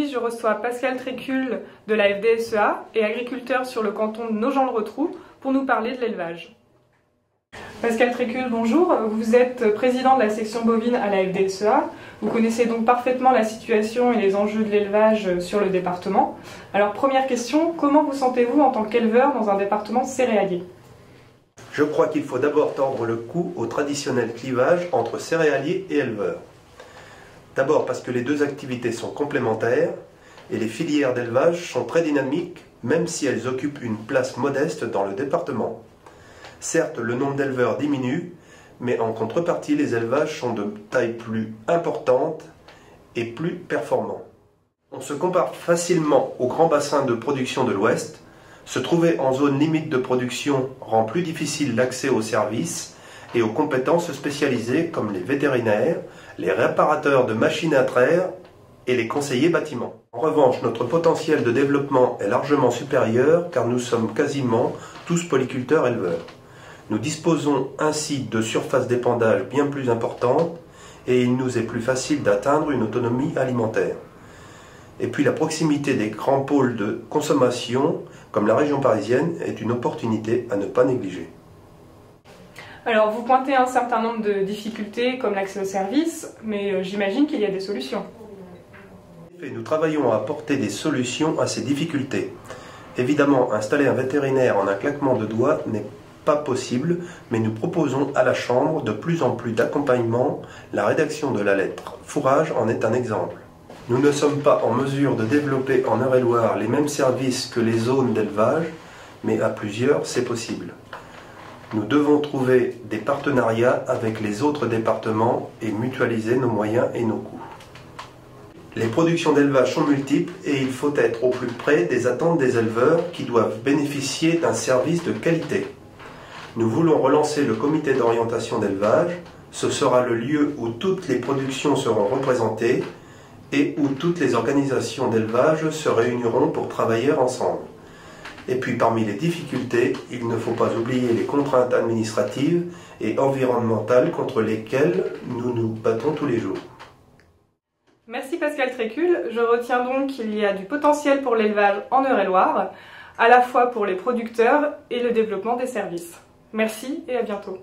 Aujourd'hui, je reçois Pascal Trécul de la FDSEA et agriculteur sur le canton de Nogent-le-Rotrou pour nous parler de l'élevage. Pascal Trécul, bonjour. Vous êtes président de la section bovine à la FDSEA. Vous connaissez donc parfaitement la situation et les enjeux de l'élevage sur le département. Alors, première question, comment vous sentez-vous en tant qu'éleveur dans un département céréalier ? Je crois qu'il faut d'abord tordre le cou au traditionnel clivage entre céréaliers et éleveurs. D'abord parce que les deux activités sont complémentaires et les filières d'élevage sont très dynamiques, même si elles occupent une place modeste dans le département. Certes, le nombre d'éleveurs diminue, mais en contrepartie, les élevages sont de taille plus importante et plus performants. On se compare facilement aux grands bassins de production de l'Ouest. Se trouver en zone limite de production rend plus difficile l'accès aux services et aux compétences spécialisées comme les vétérinaires, les réparateurs de machines à traire et les conseillers bâtiments. En revanche, notre potentiel de développement est largement supérieur car nous sommes quasiment tous polyculteurs éleveurs. Nous disposons ainsi de surfaces d'épandage bien plus importantes et il nous est plus facile d'atteindre une autonomie alimentaire. Et puis la proximité des grands pôles de consommation, comme la région parisienne, est une opportunité à ne pas négliger. Alors, vous pointez un certain nombre de difficultés comme l'accès aux services, mais j'imagine qu'il y a des solutions. Nous travaillons à apporter des solutions à ces difficultés. Évidemment, installer un vétérinaire en un claquement de doigts n'est pas possible, mais nous proposons à la Chambre de plus en plus d'accompagnement. La rédaction de la lettre fourrage en est un exemple. Nous ne sommes pas en mesure de développer en Eure-et-Loir les mêmes services que les zones d'élevage, mais à plusieurs, c'est possible. Nous devons trouver des partenariats avec les autres départements et mutualiser nos moyens et nos coûts. Les productions d'élevage sont multiples et il faut être au plus près des attentes des éleveurs qui doivent bénéficier d'un service de qualité. Nous voulons relancer le comité d'orientation d'élevage. Ce sera le lieu où toutes les productions seront représentées et où toutes les organisations d'élevage se réuniront pour travailler ensemble. Et puis parmi les difficultés, il ne faut pas oublier les contraintes administratives et environnementales contre lesquelles nous nous battons tous les jours. Merci Pascal Trécul. Je retiens donc qu'il y a du potentiel pour l'élevage en Eure-et-Loir, à la fois pour les producteurs et le développement des services. Merci et à bientôt.